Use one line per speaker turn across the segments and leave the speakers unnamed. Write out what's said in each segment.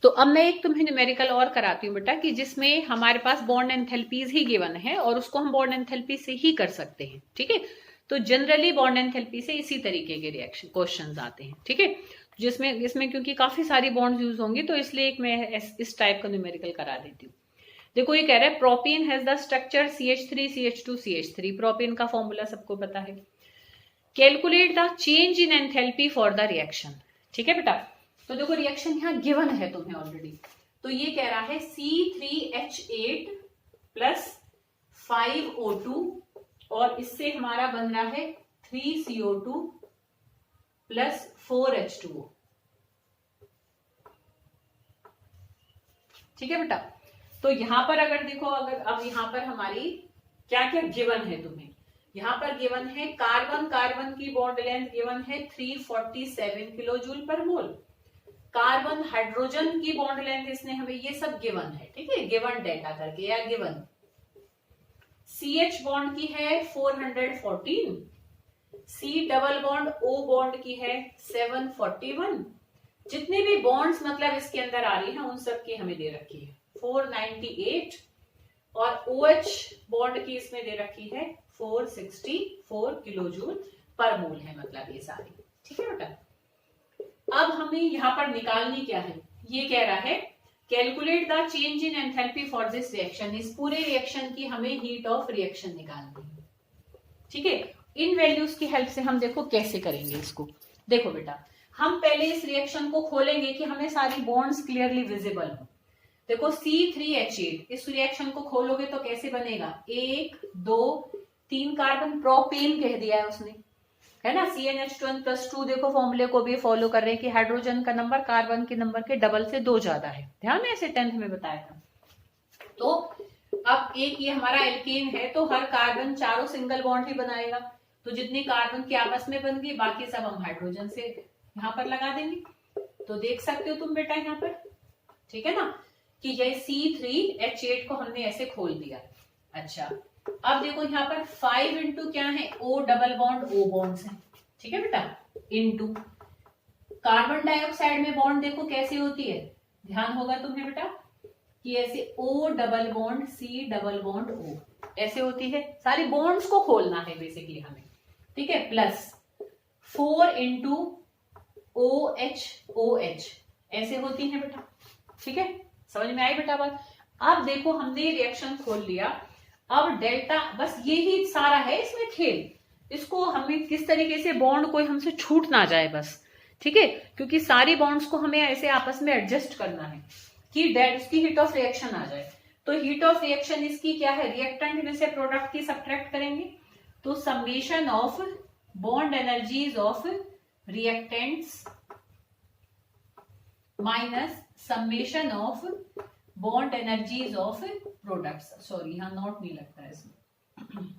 तो अब मैं एक तुम्हें न्यूमेरिकल और कराती हूँ बेटा, कि जिसमें हमारे पास बॉन्ड एंथैल्पीज ही गिवन है और उसको हम बॉन्ड एंथैल्पी से ही कर सकते हैं। ठीक है, तो जनरली बॉन्ड एंथैल्पी से इसी तरीके के रिएक्शन क्वेश्चंस आते हैं। ठीक है, जिसमें इसमें क्योंकि काफी सारी बॉन्ड्स यूज होंगी तो इसलिए एक मैं इस टाइप का न्यूमेरिकल करा देती हूँ। देखो ये कह रहा है propane has the structure CH3 CH2 CH3। Propane का फॉर्मूला सबको पता है। Calculate the change in enthalpy for the reaction. ठीक है बेटा, तो देखो रिएक्शन यहाँ गिवन है तुम्हें ऑलरेडी। तो ये कह रहा है C3H8 प्लस 5O2 और इससे हमारा बन रहा है 3CO2 प्लस 4H2O। ठीक है बेटा, तो यहां पर अगर देखो, अगर अब यहां पर हमारी क्या क्या गिवन है तुम्हें, यहां पर गिवन है कार्बन, कार्बन की बॉन्ड लेंथ गिवन है 347 किलो जूल पर मोल। कार्बन हाइड्रोजन की बॉन्ड लेंथ इसने हमें, ये सब गिवन है। ठीक है, गिवन डेटा करके या गिवन। CH बॉन्ड की है 414, C double bond O bond की है 741। जितने भी बॉन्ड्स मतलब इसके अंदर आ रही हैं उन सब की हमें दे रखी है 498 और OH बॉन्ड की इसमें दे रखी है 464 किलो जूल पर मोल है, मतलब ये सारी। ठीक है बेटा, अब हमें यहां पर निकालनी क्या है, ये कह रहा है calculate the change in enthalpy for this reaction. इस पूरे रिएक्शन की हमें हीट ऑफ रिएक्शन निकालनी है। ठीक है, इन वैल्यूज की हेल्प से हम देखो कैसे करेंगे इसको। देखो बेटा, हम पहले इस रिएक्शन को खोलेंगे कि हमें सारी बॉन्ड्स क्लियरली विजिबल हो। देखो C3H8, इस रिएक्शन को खोलोगे तो कैसे बनेगा, 1 2 3 कार्बन, प्रोपेन कह दिया है उसने, है ना। CnH2n+2, देखो फॉर्मूले को भी फॉलो कर रहे हैं कि हाइड्रोजन का नंबर कार्बन के नंबर के डबल से 2 ज्यादा है। ध्यान है, ऐसे 10th में बताया था। तो अब एक ये हमारा एल्केन है तो हर कार्बन चारों सिंगल बॉन्ड ही बनाएगा, तो जितनी कार्बन की आपस में बन गई बाकी सब हम हाइड्रोजन से यहाँ पर लगा देंगे। तो देख सकते हो तुम बेटा यहाँ पर, ठीक है ना, कि ये C3H8 को हमने ऐसे खोल दिया। अच्छा, अब देखो यहाँ पर 5 इंटू क्या है, O double bond O bonds है। ठीक है बेटा, इंटू कार्बन डाइऑक्साइड में बॉन्ड देखो कैसे होती है, ध्यान होगा तुम्हें बेटा कि ऐसे O double bond C double bond O ऐसे होती है। सारी बॉन्ड्स को खोलना है बेसिकली हमें। ठीक है, प्लस 4 इंटू OH ऐसे होती है बेटा। ठीक है, समझ में आई बेटा बात। अब देखो हमने रिएक्शन खोल लिया, अब डेल्टा, बस यही सारा है इसमें खेल। इसको हमें किस तरीके से बॉन्ड कोई हमसे छूट ना जाए बस। ठीक है, क्योंकि सारी बॉन्ड्स को हमें ऐसे आपस में एडजस्ट करना है कि इसकी हीट ऑफ रिएक्शन आ जाए। तो हीट ऑफ रिएक्शन इसकी क्या है, रिएक्टेंट में से प्रोडक्ट की सब्ट्रैक्ट करेंगे, तो summation of bond energies of reactants minus summation of bond energies of products, sorry यहाँ नॉट नहीं लगता है इसमें,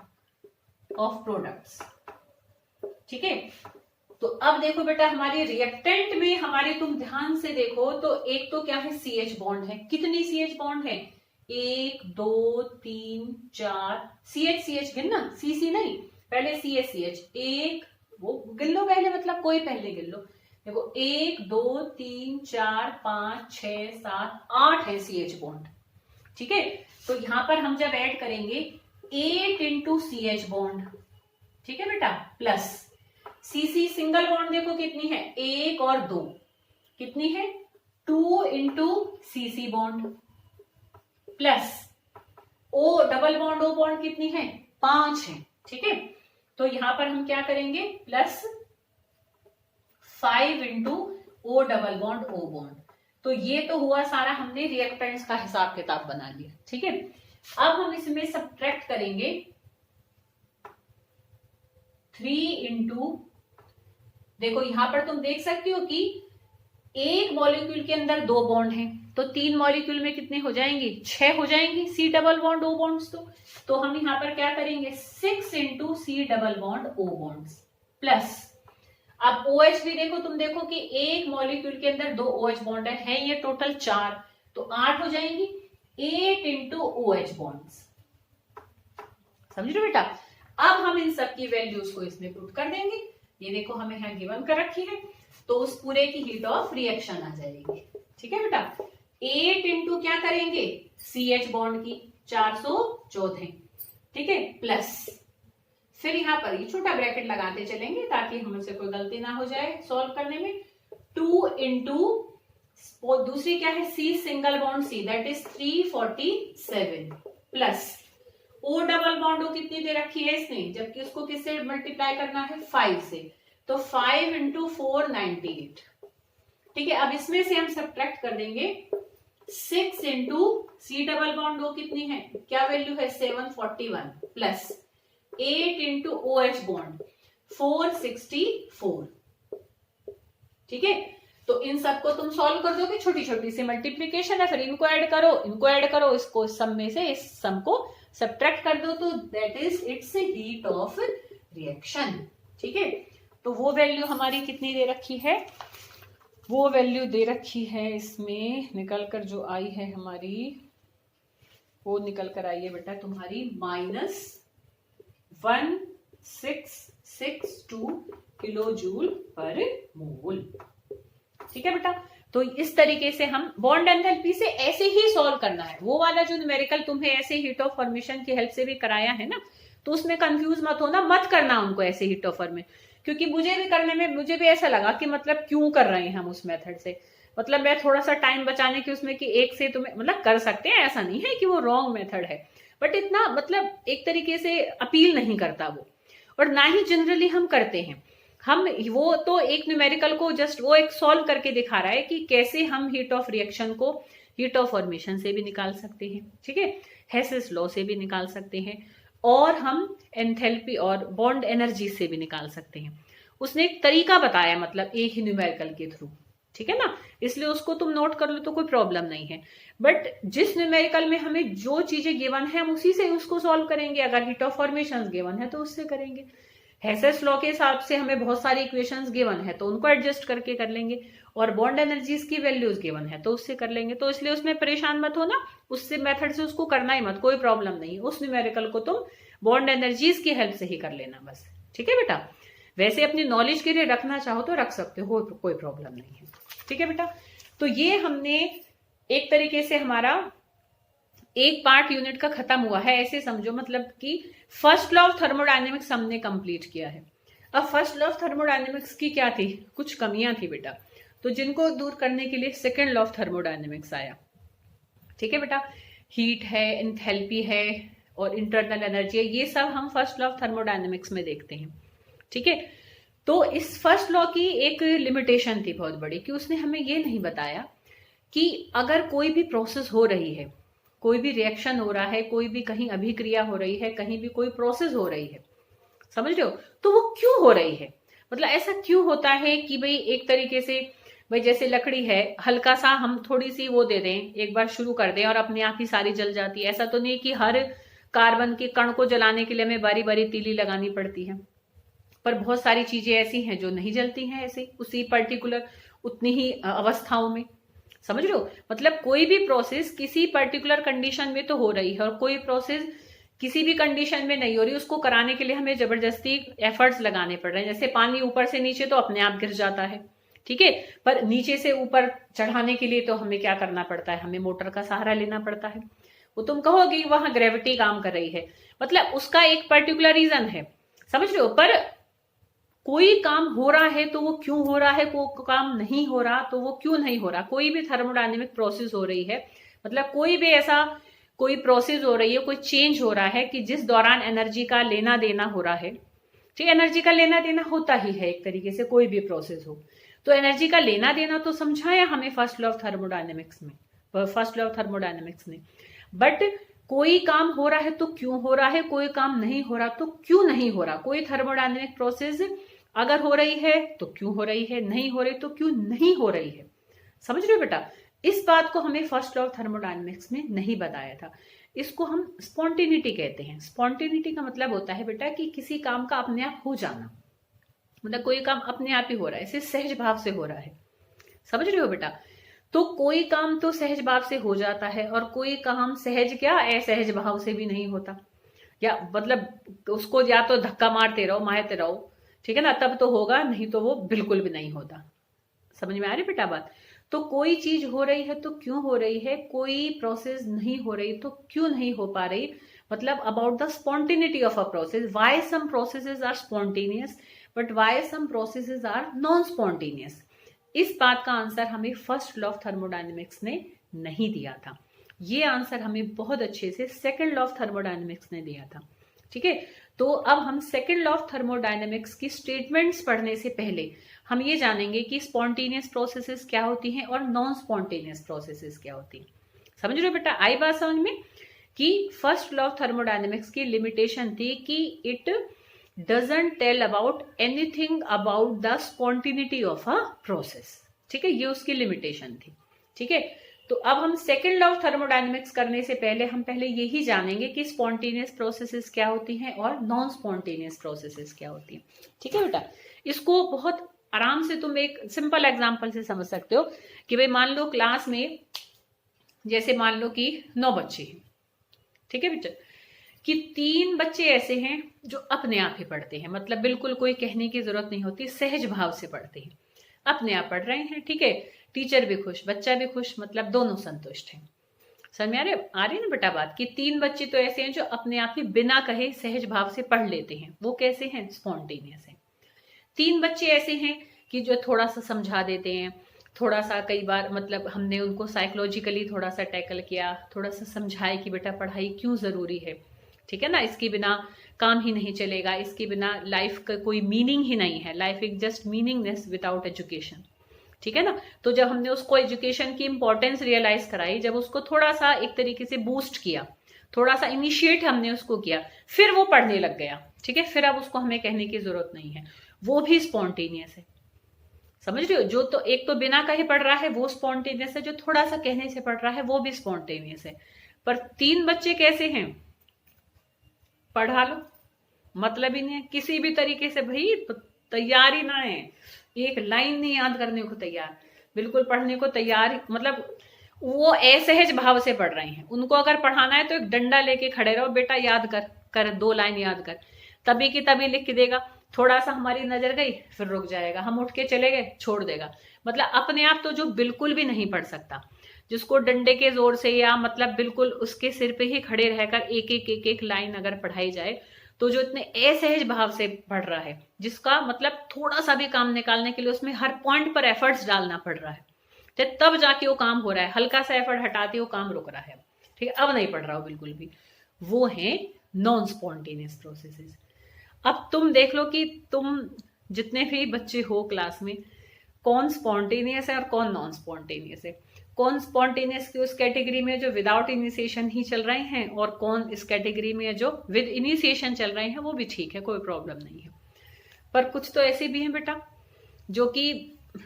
ऑफ प्रोडक्ट्स। ठीक है, तो अब देखो बेटा हमारे रिएक्टेंट में हमारे, तुम ध्यान से देखो तो एक तो क्या है, CH बॉन्ड है। कितनी CH बॉन्ड है, 1 2 3 4, CH गिनना, CC नहीं, पहले CH एक, वो गिन लो पहले, मतलब कोई पहले गिन लो। देखो 1 2 3 4 5 6 7 8 है CH बॉन्ड। ठीक है, तो यहां पर हम जब ऐड करेंगे 8 इंटू CH बॉन्ड, ठीक है बेटा, प्लस CC सिंगल बॉन्ड देखो कितनी है, 1 और 2, कितनी है 2 into CC bond, plus O double bond O bond कितनी है, 5 है। ठीक है, तो यहां पर हम क्या करेंगे, plus 5 into O double bond O bond. तो ये तो हुआ सारा, हमने रिएक्टेंट्स का हिसाब किताब बना लिया। ठीक है, अब हम इसमें सब्ट्रैक्ट करेंगे 3 इंटू, देखो यहां पर तुम देख सकती हो कि एक मॉलिक्यूल के अंदर 2 बॉन्ड हैं, तो 3 मॉलिक्यूल में कितने हो जाएंगे, 6 हो जाएंगे C double bond O bonds. तो हम यहां पर क्या करेंगे, 6 into C double bond O bonds, plus अब OH भी देखो, तुम देखो कि एक मॉलिक्यूल के अंदर 2 OH बॉन्ड है ये टोटल 4, तो 8 हो जाएंगी, 8 इंटू OH बॉन्ड्स। समझ लो बेटा, अब हम इन सब की वैल्यूज को इसमें पुट कर देंगे। ये देखो हमें यहाँ गिवन कर रखी है, तो उस पूरे की हीट ऑफ रिएक्शन आ जाएगी। ठीक है बेटा, 8 इंटू क्या करेंगे, CH बॉन्ड की 414, ठीक है, प्लस फिर यहां पर ये छोटा ब्रैकेट लगाते चलेंगे ताकि हमसे कोई गलती ना हो जाए सॉल्व करने में। 2 इंटू दूसरी क्या है, C single bond C, that is 347 plus O double bond O कितनी दे रखी है इसने, जबकि उसको किससे मल्टीप्लाई करना है, 5 से, तो 5 इंटू 498, ठीक है। अब इसमें से हम सब्ट्रैक्ट कर देंगे 6 into C double bond O कितनी है, क्या वैल्यू है, 741 प्लस 8 इंटू OH बॉन्ड 464, ठीक है। तो इन सबको तुम सॉल्व कर दोगे, छोटी छोटी सी मल्टीप्लीकेशन है, फिर इनको ऐड करो, इनको ऐड करो, इसको सम में से इस सम को सब्ट्रैक्ट कर दो, तो that is it's heat of reaction, ठीक है। तो वो वैल्यू हमारी कितनी दे रखी है, वो वैल्यू दे रखी है इसमें निकल कर जो आई है हमारी, वो निकल कर आई है बेटा तुम्हारी -1662 किलो जूल पर मोल, ठीक है बेटा। तो इस तरीके से हम बॉन्ड एंथैल्पी से ऐसे ही सॉल्व करना है। वो वाला जो न्यूमेरिकल तुम्हें ऐसे हीट ऑफ फॉर्मेशन की हेल्प से भी कराया है ना, तो उसमें कंफ्यूज मत होना, मत करना उनको ऐसे हीट ऑफ फॉर्मेशन, क्योंकि मुझे भी करने में मुझे भी ऐसा लगा कि मतलब क्यों कर रहे हैं हम उस मेथड से, मतलब मैं थोड़ा सा टाइम बचाने की उसमें कि एक से तुम्हें मतलब कर सकते हैं, ऐसा नहीं है कि वो रॉन्ग मेथड है, बट इतना मतलब एक तरीके से अपील नहीं करता वो, और ना ही जनरली हम करते हैं। हम वो तो एक न्यूमेरिकल को जस्ट वो एक सॉल्व करके दिखा रहा है कि कैसे हम हीट ऑफ रिएक्शन को हीट ऑफ फॉर्मेशन से भी निकाल सकते हैं, ठीक है, हेसेस लॉ से भी निकाल सकते हैं, और हम एंथैल्पी और बॉन्ड एनर्जी से भी निकाल सकते हैं। उसने एक तरीका बताया, मतलब एक ही न्यूमेरिकल के थ्रू, ठीक है ना, इसलिए उसको तुम नोट कर लो तो कोई प्रॉब्लम नहीं है। बट जिस न्यूमेरिकल में हमें जो चीजें गिवन है हम उसी से उसको सॉल्व करेंगे, अगर हीट ऑफ फॉर्मेशन गिवन है तो उससे करेंगे, हेसेस लॉ के हिसाब से हमें बहुत सारी इक्वेशंस गिवन है तो उनको एडजस्ट करके कर लेंगे, और बॉन्ड एनर्जीज की वैल्यूज गिवन है तो उससे कर लेंगे। तो इसलिए उसमें परेशान मत होना, उससे मेथड से उसको करना ही मत, कोई प्रॉब्लम नहीं है, उस न्यूमेरिकल को तुम बॉन्ड एनर्जीज की हेल्प से ही कर लेना बस, ठीक है बेटा। वैसे अपनी नॉलेज के लिए रखना चाहो तो रख सकते हो, कोई प्रॉब्लम नहीं है, ठीक है बेटा। तो ये हमने एक तरीके से हमारा एक पार्ट यूनिट का खत्म हुआ है, ऐसे समझो, मतलब कि फर्स्ट लॉ ऑफ थर्मोडायनेमिक्स हमने कंप्लीट किया है। अब फर्स्ट लॉ ऑफ थर्मोडायनेमिक्स की क्या थी, कुछ कमियां थी बेटा, तो जिनको दूर करने के लिए सेकेंड लॉ ऑफ थर्मोडायनेमिक्स आया, ठीक है बेटा। हीट है, एंथैल्पी है और इंटरनल एनर्जी है, ये सब हम फर्स्ट लॉ ऑफ थर्मोडायनेमिक्स में देखते हैं, ठीक है। तो इस फर्स्ट लॉ की एक लिमिटेशन थी बहुत बड़ी, कि उसने हमें ये नहीं बताया कि अगर कोई भी प्रोसेस हो रही है, कोई भी रिएक्शन हो रहा है, कोई भी कहीं अभिक्रिया हो रही है, कहीं भी कोई प्रोसेस हो रही है, समझ रहे हो, तो वो क्यों हो रही है, मतलब ऐसा क्यों होता है कि भाई एक तरीके से, भाई जैसे लकड़ी है, हल्का सा हम थोड़ी सी वो दे दें, एक बार शुरू कर दें और अपने आप ही सारी जल जाती है। ऐसा तो नहीं कि हर कार्बन के कण को जलाने के लिए हमें बारी बारी तीली लगानी पड़ती है, पर बहुत सारी चीजें ऐसी हैं जो नहीं जलती हैं ऐसे उसी पर्टिकुलर उतनी ही अवस्थाओं में, समझ रहे हो। मतलब कोई भी प्रोसेस किसी पर्टिकुलर कंडीशन में तो हो रही है, और कोई प्रोसेस किसी भी कंडीशन में नहीं हो रही, उसको कराने के लिए हमें जबरदस्ती एफर्ट्स लगाने पड़ रहे हैं। जैसे पानी ऊपर से नीचे तो अपने आप गिर जाता है, ठीक है, पर नीचे से ऊपर चढ़ाने के लिए तो हमें क्या करना पड़ता है, हमें मोटर का सहारा लेना पड़ता है। वो तुम कहोगे वहां ग्रेविटी काम कर रही है, मतलब उसका एक पर्टिकुलर रीजन है, समझ रहे हो। पर कोई काम हो रहा है तो वो क्यों हो रहा है, कोई काम नहीं हो रहा तो वो क्यों नहीं हो रहा। कोई भी थर्मोडायनेमिक प्रोसेस हो रही है, मतलब कोई भी ऐसा कोई प्रोसेस हो रही है, कोई चेंज हो रहा है कि जिस दौरान एनर्जी का लेना देना हो रहा है, ठीक है, एनर्जी का लेना देना होता ही है एक तरीके से, कोई भी प्रोसेस हो तो एनर्जी का लेना देना तो समझाया हमें फर्स्ट लॉ ऑफ थर्मोडायनेमिक्स में, फर्स्ट लॉ ऑफ थर्मोडायनेमिक्स ने। बट कोई काम हो रहा है तो क्यों हो रहा है, कोई काम नहीं हो रहा तो क्यों नहीं हो रहा। कोई थर्मोडायनेमिक प्रोसेस अगर हो रही है तो क्यों हो रही है, नहीं हो रही तो क्यों नहीं हो रही है, समझ रहे हो बेटा। इस बात को हमें फर्स्ट लॉ ऑफ थर्मोडायनेमिक्स में नहीं बताया था। इसको हम स्पॉन्टेनिटी कहते हैं। स्पॉन्टेनिटी का मतलब होता है बेटा कि किसी काम का अपने आप हो जाना, मतलब कोई काम अपने आप ही हो रहा है, इसे सहज भाव से हो रहा है, समझ रहे हो बेटा। तो कोई काम तो सहज भाव से हो जाता है, और कोई काम सहज क्या असहज भाव से भी नहीं होता, या मतलब उसको या तो धक्का मारते रहो, ठीक है ना, तब तो होगा, नहीं तो वो बिल्कुल भी नहीं होता। समझ में आ रही बेटा बात। तो कोई चीज हो रही है तो क्यों हो रही है, कोई प्रोसेस नहीं हो रही तो क्यों नहीं हो पा रही, मतलब about the spontaneity of a process, why some processes are spontaneous but why some processes are non spontaneous. इस बात का आंसर हमें फर्स्ट लॉ ऑफ थर्मोडायनेमिक्स ने नहीं दिया था, ये आंसर हमें बहुत अच्छे से सेकंड लॉ ऑफ थर्मोडायनेमिक्स ने दिया था। ठीक है, तो अब हम सेकंड लॉ ऑफ थर्मोडायनेमिक्स की स्टेटमेंट्स पढ़ने से पहले हम ये जानेंगे कि स्पॉन्टेनियस प्रोसेसेस क्या होती हैं और नॉन स्पॉन्टेनियस प्रोसेसेस क्या होती हैं। समझ रहे हो बेटा, आई बात समझ में कि फर्स्ट लॉ ऑफ थर्मोडायनेमिक्स की लिमिटेशन थी कि it doesn't tell about anything about the spontaneity of a process. ठीक है, ये उसकी लिमिटेशन थी। ठीक है, तो अब हम सेकेंड लॉ ऑफ थर्मोडायनेमिक्स करने से पहले हम पहले यही जानेंगे कि स्पॉन्टेनियस प्रोसेसेस क्या होती हैं और नॉन स्पॉन्टेनियस प्रोसेसेस क्या होती हैं। ठीक है बेटा, इसको बहुत आराम से तुम एक सिंपल एग्जांपल से समझ सकते हो कि भाई मान लो क्लास में जैसे मान लो कि 9 बच्चे हैं। ठीक है बेटा, कि 3 बच्चे ऐसे हैं जो अपने आप ही पढ़ते हैं, मतलब बिल्कुल कोई कहने की जरूरत नहीं होती, सहज भाव से पढ़ते हैं, अपने आप पढ़ रहे हैं। ठीक है, टीचर भी खुश, बच्चा भी खुश, मतलब दोनों संतुष्ट हैं। समझ में आ रही है ना बेटा बात, कि 3 बच्चे तो ऐसे हैं जो अपने आप ही बिना कहे सहज भाव से पढ़ लेते हैं, वो कैसे हैं, स्पॉन्टेनियस है। 3 बच्चे ऐसे हैं कि जो थोड़ा सा समझा देते हैं, थोड़ा सा कई बार मतलब हमने उनको साइकोलॉजिकली थोड़ा सा टैकल किया, थोड़ा सा समझाए कि बेटा पढ़ाई क्यों जरूरी है। ठीक है ना, इसके बिना काम ही नहीं चलेगा, इसके बिना लाइफ का कोई मीनिंग ही नहीं है, life is just meaningless without education. ठीक है ना, तो जब हमने उसको एजुकेशन की इंपॉर्टेंस रियलाइज कराई, जब उसको थोड़ा सा एक तरीके से बूस्ट किया, थोड़ा सा इनिशिएट हमने उसको किया, फिर वो पढ़ने लग गया। ठीक है, फिर अब उसको हमें कहने की जरूरत नहीं है, वो भी स्पॉन्टेनियस है। समझ रहे हो, जो तो एक तो बिना कहे पढ़ रहा है वो स्पॉन्टेनियस है, जो थोड़ा सा कहने से पढ़ रहा है वो भी स्पॉन्टेनियस है। पर 3 बच्चे कैसे हैं, पढ़ा लो मतलब ही नहीं है किसी भी तरीके से, भाई तैयार ही ना है, एक लाइन नहीं याद करने को तैयार, बिल्कुल पढ़ने को तैयार, मतलब वो असहज भाव से पढ़ रहे हैं। उनको अगर पढ़ाना है तो एक डंडा लेके खड़े रहो, बेटा याद कर 2 लाइन याद कर, तभी की तभी लिख के देगा। थोड़ा सा हमारी नजर गई फिर रुक जाएगा, हम उठ के चले गए छोड़ देगा। मतलब अपने आप तो जो बिल्कुल भी नहीं पढ़ सकता, जिसको डंडे के जोर से या मतलब बिल्कुल उसके सिर पे ही खड़े रहकर एक एक लाइन अगर पढ़ाई जाए, तो जो इतने असहज भाव से पढ़ रहा है, जिसका मतलब थोड़ा सा भी काम निकालने के लिए उसमें हर पॉइंट पर एफर्ट्स डालना पड़ रहा है, तो तब जाके वो काम हो रहा है, हल्का सा एफर्ट हटाते वो काम रुक रहा है। ठीक है, अब नहीं पढ़ रहा हो बिल्कुल भी, वो है नॉन स्पॉन्टेनियस प्रोसेसेस। अब तुम देख लो कि तुम जितने भी बच्चे हो क्लास में, कौन स्पॉन्टेनियस है और कौन नॉन स्पॉन्टेनियस है, कौन स्पॉन्टेनियस की उस कैटेगरी में जो विदाउट इनिशिएशन ही चल रहे हैं, और कौन इस कैटेगरी में जो विद इनिशिएशन चल रहे हैं, वो भी ठीक है, कोई प्रॉब्लम नहीं है। पर कुछ तो ऐसे भी हैं बेटा जो कि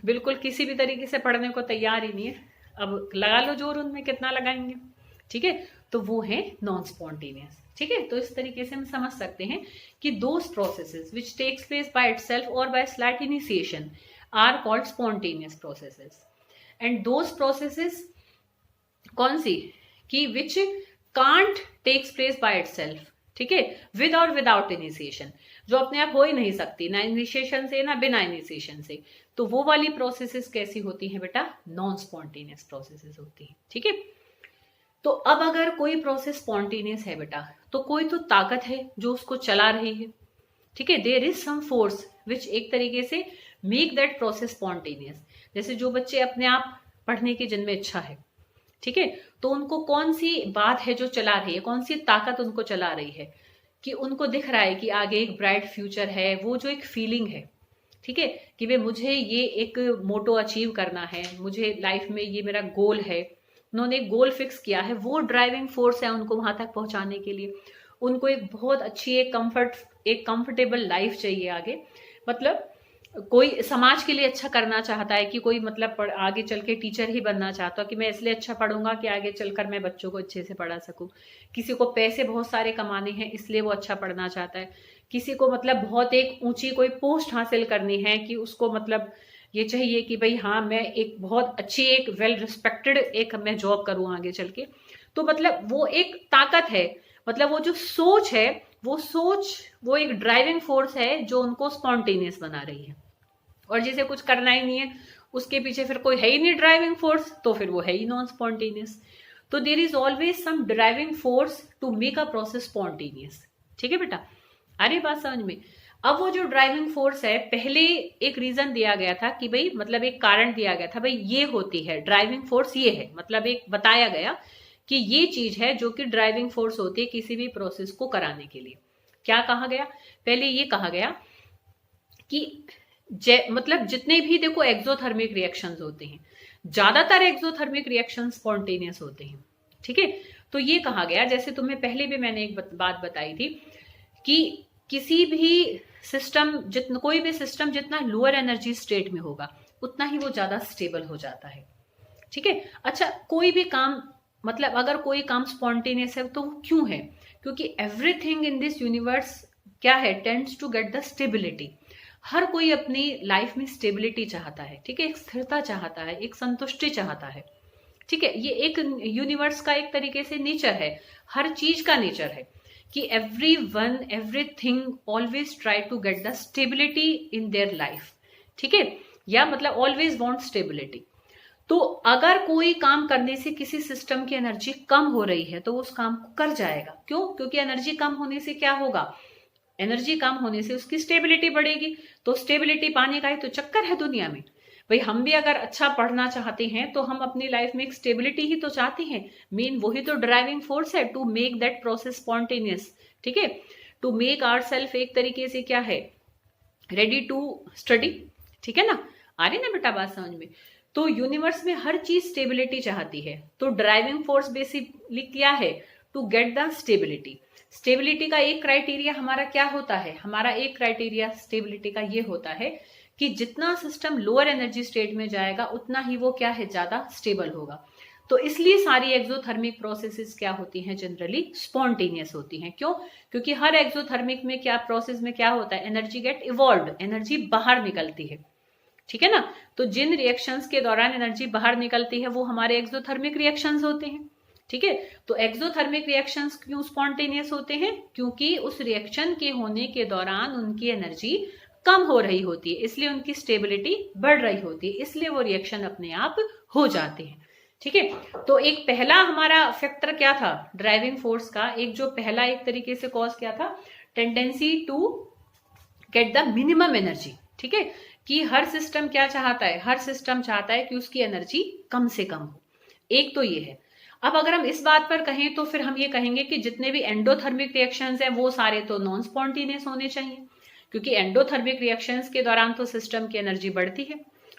बिल्कुल किसी भी तरीके से पढ़ने को तैयार ही नहीं है। अब लगा लो जोर, उनमें कितना लगाएंगे। ठीक है, तो वो है नॉन स्पॉन्टेनियस। ठीक है, तो इस तरीके से हम समझ सकते हैं कि those processes which takes place by itself और by slight initiation are called spontaneous processes. And those processes कौन सी, कि which can't takes place by itself, ठीक है, विद और विदाउट इनिशिएशन, जो अपने आप हो ही नहीं सकती, ना इनिशिएशन से ना बिना इनिशिएशन से, तो वो वाली प्रोसेसेस कैसी होती हैं बेटा, नॉन स्पॉन्टेनियस प्रोसेसेस होती हैं। ठीक है, तो अब अगर कोई प्रोसेस स्पॉन्टेनियस है बेटा, तो कोई तो ताकत है जो उसको चला रही है। ठीक है, there is some force which एक तरीके से मेक दैट प्रोसेस स्पॉन्टेनियस। जैसे जो बच्चे अपने आप पढ़ने की जिनमें इच्छा है, ठीक है, तो उनको कौन सी बात है जो चला रही है, कौन सी ताकत उनको चला रही है, कि उनको दिख रहा है कि आगे एक ब्राइट फ्यूचर है, वो जो एक फीलिंग है, ठीक है, कि वे मुझे ये एक मोटो अचीव करना है, मुझे लाइफ में ये मेरा गोल है, उन्होंने एक गोल फिक्स किया है, वो ड्राइविंग फोर्स है उनको वहां तक पहुंचाने के लिए। उनको एक बहुत अच्छी एक कंफर्टेबल लाइफ चाहिए आगे, मतलब कोई समाज के लिए अच्छा करना चाहता है, कि कोई मतलब आगे चल के टीचर ही बनना चाहता है, कि मैं इसलिए अच्छा पढ़ूंगा कि आगे चलकर मैं बच्चों को अच्छे से पढ़ा सकूं। किसी को पैसे बहुत सारे कमाने हैं इसलिए वो अच्छा पढ़ना चाहता है। किसी को मतलब बहुत एक ऊंची कोई पोस्ट हासिल करनी है, कि उसको मतलब ये चाहिए कि भाई हाँ मैं एक बहुत अच्छी एक वेल रिस्पेक्टेड एक मैं जॉब करूं आगे चल के। तो मतलब वो एक ताकत है, मतलब वो जो सोच है, वो एक ड्राइविंग फोर्स है जो उनको स्पॉन्टेनियस बना रही है। और जिसे कुछ करना ही नहीं है, उसके पीछे फिर कोई है ही नहीं ड्राइविंग फोर्स, तो फिर वो है ही नॉन स्पॉन्टेनियस। तो there is always some driving force to make a process spontaneous. ठीक है बेटा, अरे बात समझ में। अब वो जो ड्राइविंग फोर्स है, पहले एक रीजन दिया गया था कि भाई, मतलब एक कारण दिया गया था, भाई ये होती है ड्राइविंग फोर्स, ये है, मतलब एक बताया गया कि ये चीज है जो कि ड्राइविंग फोर्स होती है किसी भी प्रोसेस को कराने के लिए। क्या कहा गया? पहले ये कहा गया कि मतलब जितने भी देखो एक्सोथर्मिक रिएक्शंस होते हैं, ज्यादातर एक्सोथर्मिक रिएक्शन स्पॉन्टेनियस होते हैं। ठीक है, तो ये कहा गया, जैसे तुम्हें पहले भी मैंने एक बात बताई थी कि किसी भी सिस्टम, जितना कोई भी सिस्टम जितना लोअर एनर्जी स्टेट में होगा उतना ही वो ज्यादा स्टेबल हो जाता है। ठीक है, अच्छा, कोई भी काम, मतलब अगर कोई काम स्पॉन्टेनियस है तो वो क्यों है? क्योंकि एवरीथिंग इन दिस यूनिवर्स क्या है, tends to get the stability. हर कोई अपनी लाइफ में स्टेबिलिटी चाहता है। ठीक है, एक स्थिरता चाहता है, एक संतुष्टि चाहता है। ठीक है, ये एक यूनिवर्स का एक तरीके से नेचर है, हर चीज का नेचर है कि everyone, everything always try to get the stability in their life. ठीक है, या मतलब ऑलवेज वांट स्टेबिलिटी। तो अगर कोई काम करने से किसी सिस्टम की एनर्जी कम हो रही है तो उस काम को कर जाएगा। क्यों? क्योंकि एनर्जी कम होने से क्या होगा, एनर्जी कम होने से उसकी स्टेबिलिटी बढ़ेगी। तो स्टेबिलिटी पाने का ही तो चक्कर है दुनिया में। भाई हम भी अगर अच्छा पढ़ना चाहते हैं तो हम अपनी लाइफ में एक स्टेबिलिटी ही तो चाहते हैं। मेन वही तो ड्राइविंग फोर्स है, to make that process spontaneous. ठीक है, टू मेक आवरसेल्फ एक तरीके से क्या है, रेडी टू स्टडी। ठीक है ना, आ रही ना बेटा बात समझ में? तो यूनिवर्स में हर चीज स्टेबिलिटी चाहती है। तो ड्राइविंग फोर्स बेसिकली क्या है, to get the stability. Stability का एक क्राइटेरिया हमारा क्या होता है, हमारा एक क्राइटेरिया स्टेबिलिटी का ये होता है कि जितना सिस्टम लोअर एनर्जी स्टेट में जाएगा उतना ही वो क्या है, ज्यादा स्टेबल होगा। तो इसलिए सारी एक्सोथर्मिक प्रोसेसेस क्या होती हैं, जनरली स्पॉन्टेनियस होती हैं। क्यों? क्योंकि हर एक्सोथर्मिक में क्या प्रोसेस में क्या होता है, एनर्जी गेट इवॉल्व्ड, एनर्जी बाहर निकलती है। ठीक है ना, तो जिन रिएक्शंस के दौरान एनर्जी बाहर निकलती है वो हमारे एक्सोथर्मिक रिएक्शंस होते हैं। ठीक है, तो एक्सोथर्मिक रिएक्शंस क्यों स्पॉन्टेनियस होते हैं? क्योंकि उस रिएक्शन के होने के दौरान उनकी एनर्जी कम हो रही होती है, इसलिए उनकी स्टेबिलिटी बढ़ रही होती है, इसलिए वो रिएक्शन अपने आप हो जाते हैं। ठीक है, तो एक पहला हमारा फैक्टर क्या था ड्राइविंग फोर्स का, एक जो पहला एक तरीके से कॉज क्या था, tendency to get the minimum energy. ठीक है, कि हर सिस्टम क्या चाहता है, हर सिस्टम चाहता है कि उसकी एनर्जी कम से कम हो। एक तो ये है। अब अगर हम इस बात पर कहें तो फिर हम ये कहेंगे कि जितने भी एंडोथर्मिक रिएक्शंस हैं वो सारे तो नॉन स्पॉन्टेनियस होने चाहिए, क्योंकि एंडोथर्मिक रिएक्शंस के दौरान तो सिस्टम की एनर्जी बढ़ती है।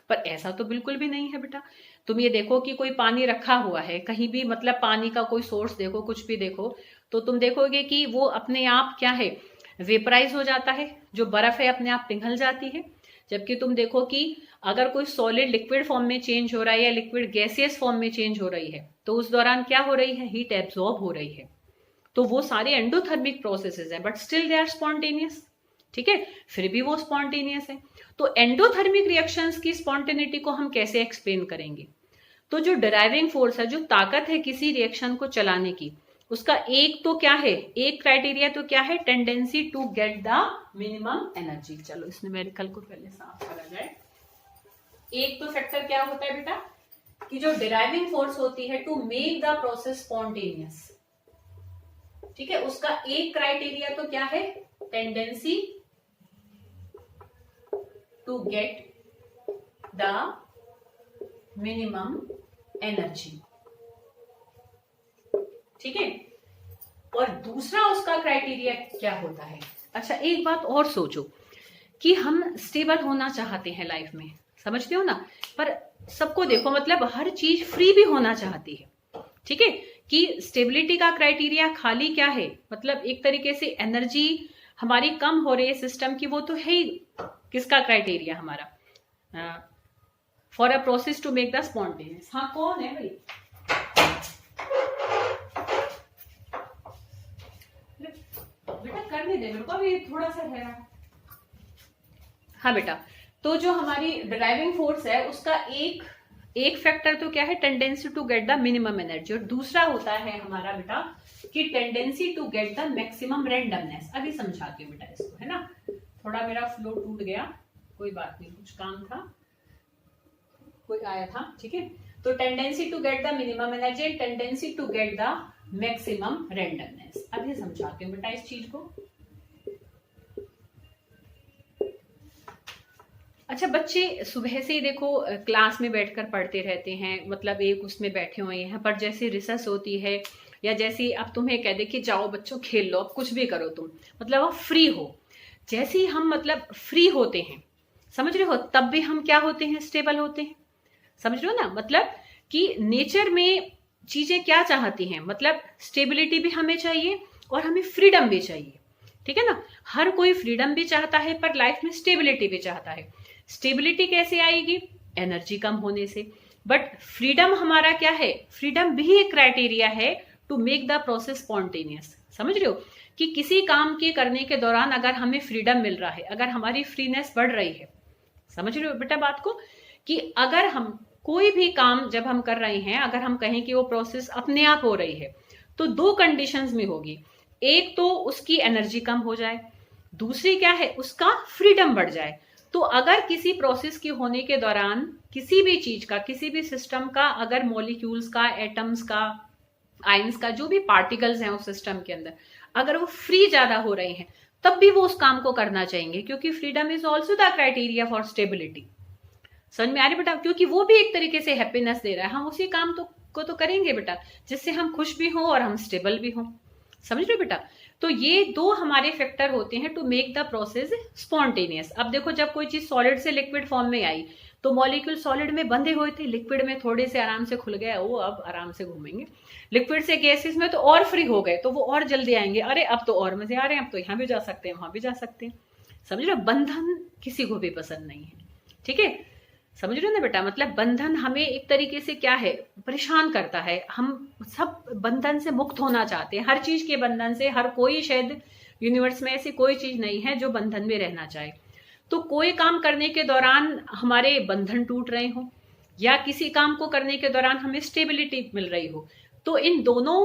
पर ऐसा तो बिल्कुल भी नहीं है बेटा। तुम ये देखो कि कोई पानी रखा हुआ है कहीं भी, मतलब पानी का कोई सोर्स देखो, कुछ भी देखो, तो तुम देखोगे कि वो अपने आप क्या है, वेपराइज हो जाता है। जो बर्फ है अपने आप पिघल जाती है। जबकि तुम देखो कि अगर कोई सॉलिड लिक्विड फॉर्म में चेंज हो रहा है या लिक्विड गैसियस फॉर्म में चेंज हो रही है तो उस दौरान क्या हो रही है, हीट एब्जॉर्ब हो रही है। तो वो सारे एंडोथर्मिक प्रोसेसेस हैं, but still they are spontaneous. ठीक है, फिर भी वो स्पॉन्टेनियस है। तो एंडोथर्मिक रिएक्शंस की स्पॉन्टेनिटी को हम कैसे एक्सप्लेन करेंगे? तो जो ड्राइविंग फोर्स है, जो ताकत है किसी रिएक्शन को चलाने की, उसका एक तो क्या है, एक क्राइटेरिया तो क्या है, tendency to get the minimum energy. चलो इसमें मेडिकल को पहले साफ करा जाए। एक तो फैक्टर क्या होता है बेटा, कि जो ड्राइविंग फोर्स होती है to make the process spontaneous. ठीक है, उसका एक क्राइटेरिया तो क्या है, tendency to get the minimum energy. ठीक है, और दूसरा उसका क्राइटेरिया क्या होता है। अच्छा, एक बात और सोचो कि हम स्टेबल होना चाहते हैं लाइफ में, समझते हो ना, पर सबको देखो, मतलब हर चीज फ्री भी होना चाहती है। ठीक है, कि स्टेबिलिटी का क्राइटेरिया खाली क्या है, मतलब एक तरीके से एनर्जी हमारी कम हो रही है सिस्टम की, वो तो है ही किसका क्राइटेरिया हमारा, for a process to make the spontaneous. हाँ, कौन है भाई? बेटा करने दे मेरे को, अभी थोड़ा सा है। हाँ बेटा, तो जो हमारी ड्राइविंग फोर्स है उसका एक फैक्टर तो क्या है, tendency to get the minimum energy, और दूसरा होता है हमारा बेटा कि tendency to get the maximum randomness. अभी समझाती हूँ बेटा इसको, है ना, थोड़ा मेरा फ्लो टूट गया, कोई बात नहीं, कुछ काम था। कोई आया था, ठीक है। तो tendency to get the minimum energy, tendency to get the maximum randomness. अभी समझाते हैं बेटा इस चीज को। अच्छा बच्चे सुबह से ही देखो क्लास में बैठकर पढ़ते रहते हैं, मतलब एक उसमें बैठे हुए हैं, पर जैसे रिसर्च होती है या जैसे अब तुम्हें कह दे कि जाओ बच्चों खेल लो, अब कुछ भी करो तुम, मतलब अब फ्री हो, जैसे ही हम मतलब फ्री होते हैं, समझ रहे हो, तब भी हम क्या होते हैं, स्टेबल होते हैं। समझ रहे हो ना, मतलब कि नेचर में चीजें क्या चाहती हैं, मतलब स्टेबिलिटी भी हमें चाहिए और हमें फ्रीडम भी चाहिए, ठीक है ना। हर कोई फ्रीडम भी चाहता है पर लाइफ में स्टेबिलिटी भी चाहता है। स्टेबिलिटी कैसे आएगी, एनर्जी कम होने से। बट फ्रीडम हमारा क्या है, फ्रीडम भी एक क्राइटेरिया है to make the process spontaneous. समझ रहे हो कि किसी काम के करने के दौरान अगर हमें फ्रीडम मिल रहा है, अगर हमारी फ्रीनेस बढ़ रही है, समझ रहे हो बेटा बात को, कि अगर हम कोई भी काम जब हम कर रहे हैं, अगर हम कहें कि वो प्रोसेस अपने आप हो रही है, तो दो कंडीशंस में होगी। एक तो उसकी एनर्जी कम हो जाए, दूसरी क्या है, उसका फ्रीडम बढ़ जाए। तो अगर किसी प्रोसेस के होने के दौरान किसी भी चीज का, किसी भी सिस्टम का, अगर मॉलिक्यूल्स का, एटम्स का, आयंस का, जो भी पार्टिकल्स हैं उस सिस्टम के अंदर, अगर वो फ्री ज्यादा हो रहे हैं, तब भी वो उस काम को करना चाहेंगे, क्योंकि freedom is also the criteria for stability. समझ में आ रही बेटा, क्योंकि वो भी एक तरीके से हैप्पीनेस दे रहा है, हम उसी काम को तो करेंगे बेटा जिससे हम खुश भी हों और हम स्टेबल भी हों। समझ रहे हो बेटा, तो ये दो हमारे फैक्टर होते हैं to make the process spontaneous. अब देखो जब कोई चीज सॉलिड से लिक्विड फॉर्म में आई, तो मॉलिक्यूल सॉलिड में बंधे हुए थे, लिक्विड में थोड़े से आराम से खुल गया, वो अब आराम से घूमेंगे। लिक्विड से गैसेस में तो और फ्री हो गए, तो वो और जल्दी आएंगे, अरे अब तो और मजे आ रहे हैं, अब तो यहाँ भी जा सकते हैं, वहां भी जा सकते हैं। समझ रहे हो, बंधन किसी को भी पसंद नहीं है, ठीक है। समझ रहे हो ना बेटा, मतलब बंधन हमें एक तरीके से क्या है, परेशान करता है। हम सब बंधन से मुक्त होना चाहते हैं, हर चीज के बंधन से। हर कोई शायद यूनिवर्स में ऐसी कोई चीज नहीं है जो बंधन में रहना चाहे। तो कोई काम करने के दौरान हमारे बंधन टूट रहे हो, या किसी काम को करने के दौरान हमें स्टेबिलिटी मिल रही हो, तो इन दोनों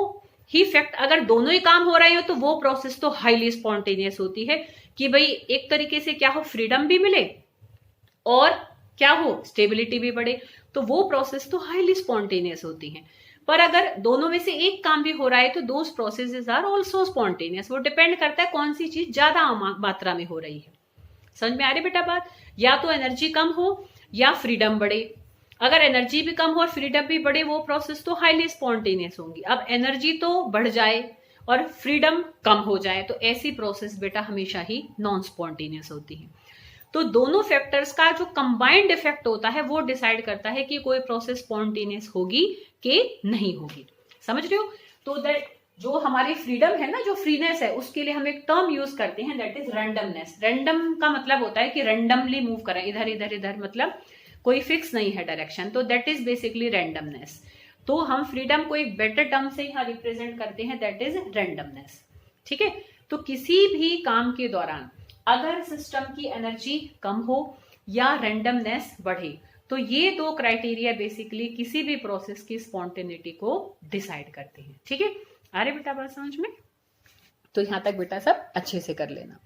ही फैक्ट, अगर दोनों ही काम हो रहे हो, तो वो प्रोसेस तो हाईली स्पॉन्टेनियस होती है, कि भाई एक तरीके से क्या हो, फ्रीडम भी मिले और क्या हो, स्टेबिलिटी भी बढ़े। तो वो प्रोसेस तो हाईली स्पॉन्टेनियस होती हैं। पर अगर दोनों में से एक काम भी हो रहा है, तो those processes are also spontaneous. वो डिपेंड करता है कौन सी चीज ज्यादा मात्रा में हो रही है। समझ में आ रही बेटा बात, या तो एनर्जी कम हो या फ्रीडम बढ़े। अगर एनर्जी भी कम हो और फ्रीडम भी बढ़े, वो प्रोसेस तो हाईली स्पॉन्टेनियस होंगी। अब एनर्जी तो बढ़ जाए और फ्रीडम कम हो जाए, तो ऐसी प्रोसेस बेटा हमेशा ही नॉन स्पॉन्टेनियस होती है। तो दोनों फैक्टर्स का जो कंबाइंड इफेक्ट होता है, वो डिसाइड करता है कि कोई प्रोसेस स्पॉन्टेनियस होगी कि नहीं होगी। समझ रहे हो, तो दैट जो हमारी फ्रीडम है ना, जो फ्रीनेस है, उसके लिए हम एक टर्म यूज करते हैं, दैट इज रैंडमनेस। रैंडम का मतलब होता है कि रैंडमली मूव करें, इधर इधर इधर, मतलब कोई फिक्स नहीं है डायरेक्शन, तो दैट इज बेसिकली रैंडमनेस। तो हम फ्रीडम को एक बेटर टर्म से यहाँ रिप्रेजेंट करते हैं, दैट इज रैंडमनेस, ठीक है। तो किसी भी काम के दौरान अगर सिस्टम की एनर्जी कम हो या रैंडमनेस बढ़े, तो ये दो क्राइटेरिया बेसिकली किसी भी प्रोसेस की स्पॉन्टेनिटी को डिसाइड करते हैं, ठीक है। अरे बेटा बात समझ में, तो यहां तक बेटा सब अच्छे से कर लेना।